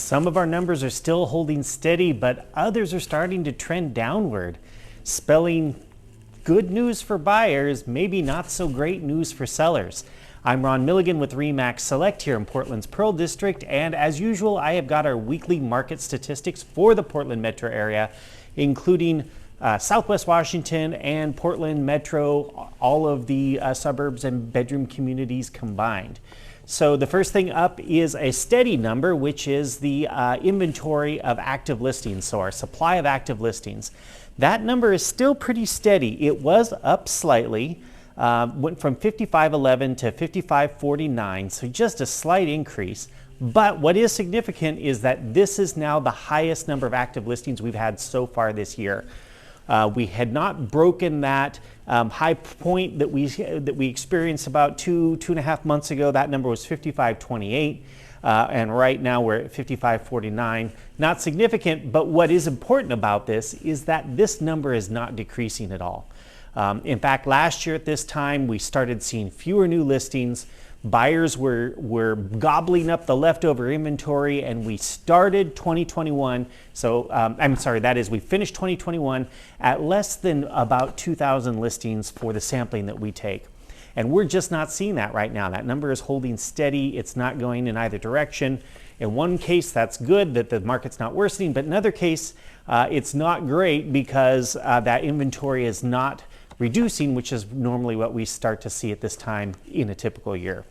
Some of our numbers are still holding steady, but others are starting to trend downward, spelling good news for buyers, maybe not so great news for sellers. I'm Ron Milligan with RE/MAX Select here in Portland's Pearl District, and as usual, I have got our weekly market statistics for the Portland metro area, including Southwest Washington and Portland Metro, all of the suburbs and bedroom communities combined. So the first thing up is a steady number, which is the inventory of active listings, so our supply of active listings. That number is still pretty steady. It was up slightly, went from 5511 to 5549, so just a slight increase. But what is significant is that this is now the highest number of active listings we've had so far this year. We had not broken that high point that we experienced about two and a half months ago. That number was 5528, and right now we're at 5549. Not significant, but what is important about this is that this number is not decreasing at all. In fact, last year at this time, we started seeing fewer new listings. Buyers were gobbling up the leftover inventory, and we started 2021. So we finished 2021 at less than about 2,000 listings for the sampling that we take. And we're just not seeing that right now. That number is holding steady. It's not going in either direction. In one case, that's good that the market's not worsening, but in another case, it's not great because that inventory is not reducing, which is normally what we start to see at this time in a typical year.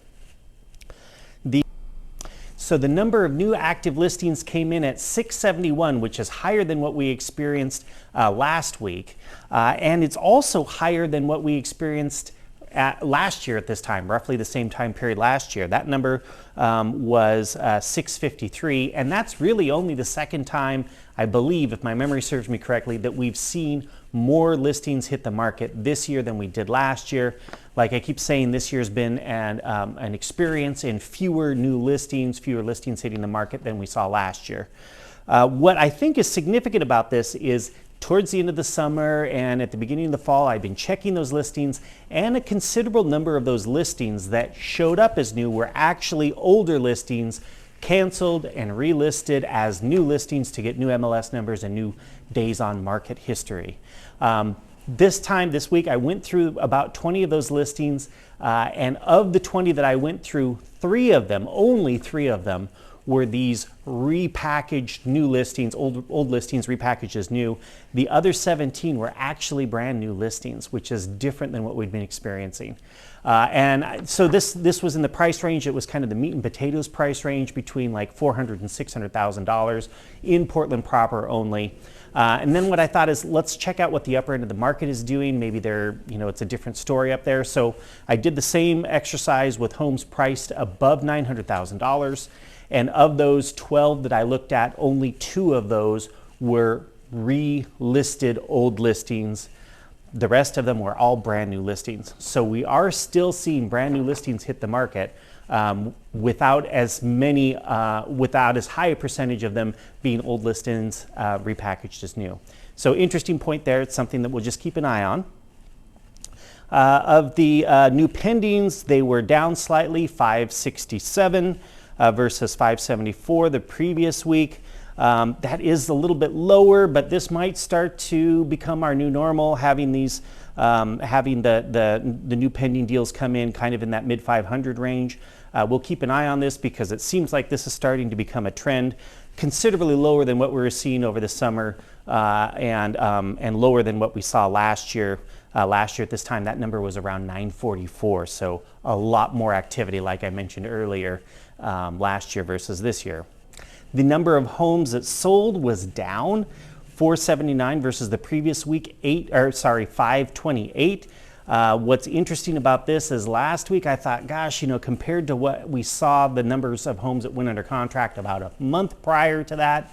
So the number of new active listings came in at 671, which is higher than what we experienced last week. And it's also higher than what we experienced last year at this time, roughly the same time period last year. That number was 653, and that's really only the second time, I believe, if my memory serves me correctly, that we've seen more listings hit the market this year than we did last year. Like I keep saying, this year's been an experience in fewer listings hitting the market than we saw last year. What I think is significant about this is towards the end of the summer and at the beginning of the fall, I've been checking those listings, and a considerable number of those listings that showed up as new were actually older listings canceled and relisted as new listings to get new MLS numbers and new days on market history. This week, I went through about 20 of those listings, and of the 20 that I went through, only three of them, were these repackaged new listings, old listings repackaged as new. The other 17 were actually brand new listings, which is different than what we've been experiencing. And so this was in the price range. It was kind of the meat and potatoes price range between like $400,000 and $600,000 in Portland proper only. And then what I thought is, let's check out what the upper end of the market is doing. Maybe it's a different story up there. So I did the same exercise with homes priced above $900,000. And of those 12 that I looked at, only 2 of those were relisted old listings. The rest of them were all brand new listings. So we are still seeing brand new listings hit the market without as high a percentage of them being old listings repackaged as new. So interesting point there. It's something that we'll just keep an eye on. Of the new pendings, they were down slightly, 567 versus 574 the previous week. That is a little bit lower, but this might start to become our new normal, having these having the new pending deals come in kind of in that mid 500 range. We'll keep an eye on this because it seems like this is starting to become a trend, considerably lower than what we were seeing over the summer and lower than what we saw last year. Last year at this time, that number was around 944, so a lot more activity, like I mentioned earlier, last year versus this year. The number of homes that sold was down, 479 versus the previous week, 528. What's interesting about this is last week I thought, gosh, compared to what we saw, the numbers of homes that went under contract about a month prior to that,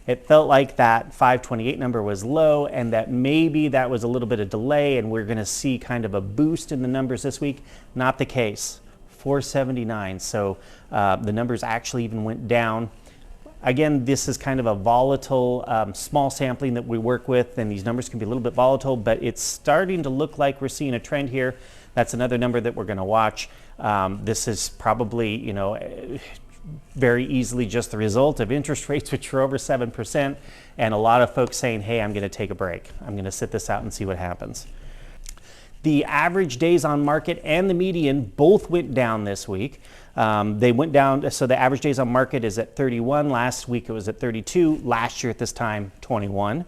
it felt like that 528 number was low, and that maybe that was a little bit of delay and we're going to see kind of a boost in the numbers this week. Not the case. 479. So the numbers actually even went down. Again, this is kind of a volatile, small sampling that we work with, and these numbers can be a little bit volatile, but it's starting to look like we're seeing a trend here. That's another number that we're going to watch. This is probably, very easily just the result of interest rates, which are over 7%, and a lot of folks saying, hey, I'm going to take a break. I'm going to sit this out and see what happens. The average days on market and the median both went down this week. They went down, so the average days on market is at 31. Last week it was at 32. Last year at this time, 21.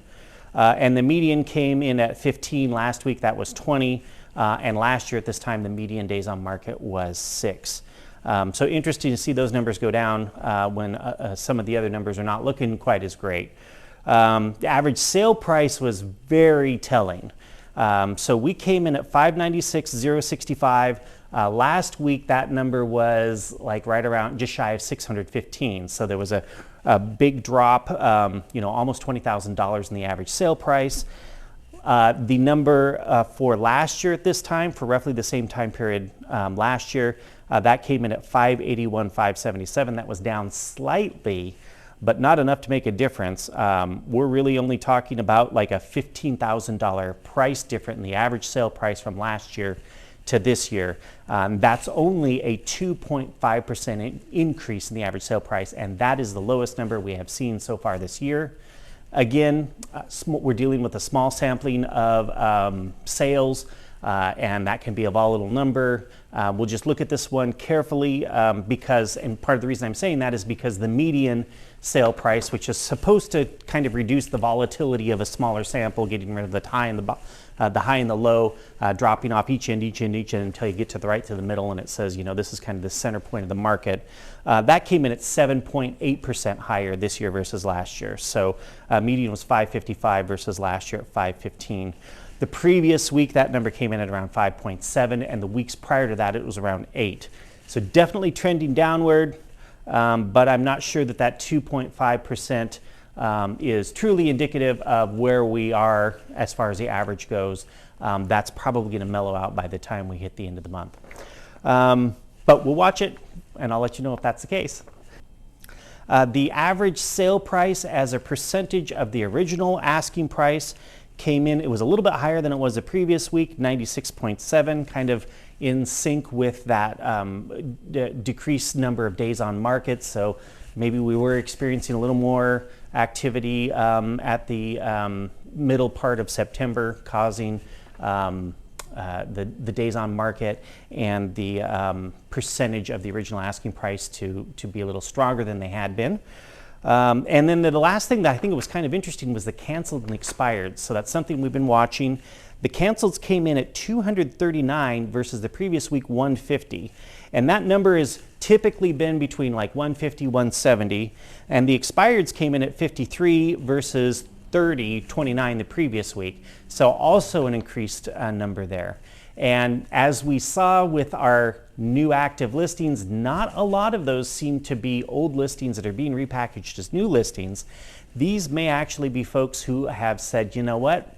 And the median came in at 15. Last week that was 20. And last year at this time, the median days on market was 6. So interesting to see those numbers go down when some of the other numbers are not looking quite as great. The average sale price was very telling. So we came in at $596,065. Last week that number was like right around just shy of $615. So there was a big drop, almost $20,000 in the average sale price. The number for last year at this time, for roughly the same time period last year, that came in at $581,577. That was down slightly, but not enough to make a difference. We're really only talking about like a $15,000 price difference in the average sale price from last year to this year. That's only a 2.5% increase in the average sale price, and that is the lowest number we have seen so far this year. Again, we're dealing with a small sampling of sales, and that can be a volatile number. We'll just look at this one carefully because, and part of the reason I'm saying that is because the median sale price, which is supposed to kind of reduce the volatility of a smaller sample, getting rid of the high and the low, dropping off each end until you get to the right to the middle, and it says, this is kind of the center point of the market. That came in at 7.8% higher this year versus last year. So median was 555 versus last year at 515. The previous week, that number came in at around 5.7, and the weeks prior to that, it was around 8. So definitely trending downward, but I'm not sure that 2.5% is truly indicative of where we are as far as the average goes. That's probably going to mellow out by the time we hit the end of the month. But we'll watch it, and I'll let you know if that's the case. The average sale price as a percentage of the original asking price came in, it was a little bit higher than it was the previous week, 96.7, kind of in sync with that decreased number of days on market. So maybe we were experiencing a little more activity at the middle part of September, causing the days on market and the percentage of the original asking price to be a little stronger than they had been. And then the last thing that I think was kind of interesting was the canceled and expired. So that's something we've been watching. The cancels came in at 239 versus the previous week 150. And that number has typically been between like 150, 170. And the expireds came in at 53 versus 29 the previous week. So also an increased number there. And as we saw with our new active listings, not a lot of those seem to be old listings that are being repackaged as new listings. These may actually be folks who have said, you know what,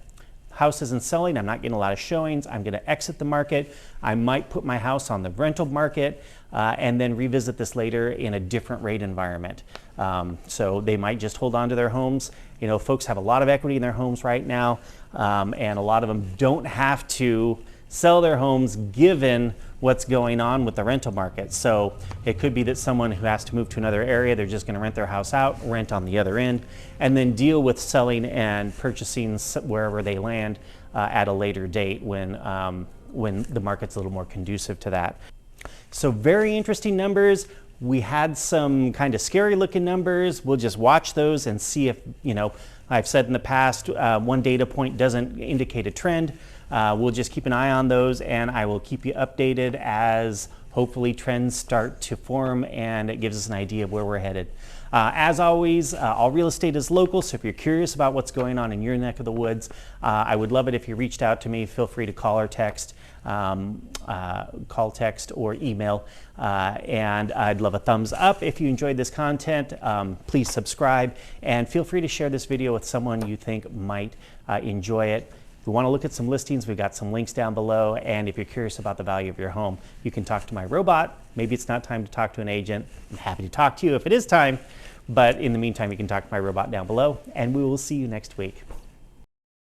house isn't selling, I'm not getting a lot of showings, I'm going to exit the market. I might put my house on the rental market and then revisit this later in a different rate environment. So they might just hold on to their homes. Folks have a lot of equity in their homes right now, and a lot of them don't have to sell their homes given what's going on with the rental market. So it could be that someone who has to move to another area, they're just going to rent their house out, rent on the other end, and then deal with selling and purchasing wherever they land at a later date when the market's a little more conducive to that. So very interesting numbers. We had some kind of scary looking numbers. We'll just watch those and see if, I've said in the past, one data point doesn't indicate a trend. We'll just keep an eye on those, and I will keep you updated as hopefully trends start to form and it gives us an idea of where we're headed. As always, all real estate is local, so if you're curious about what's going on in your neck of the woods, I would love it if you reached out to me. Feel free to call or text, or email, and I'd love a thumbs up if you enjoyed this content. Please subscribe, and feel free to share this video with someone you think might enjoy it. If you want to look at some listings, we've got some links down below, and if you're curious about the value of your home, you can talk to my robot. Maybe it's not time to talk to an agent. I'm happy to talk to you if it is time, but in the meantime, you can talk to my robot down below, and we will see you next week.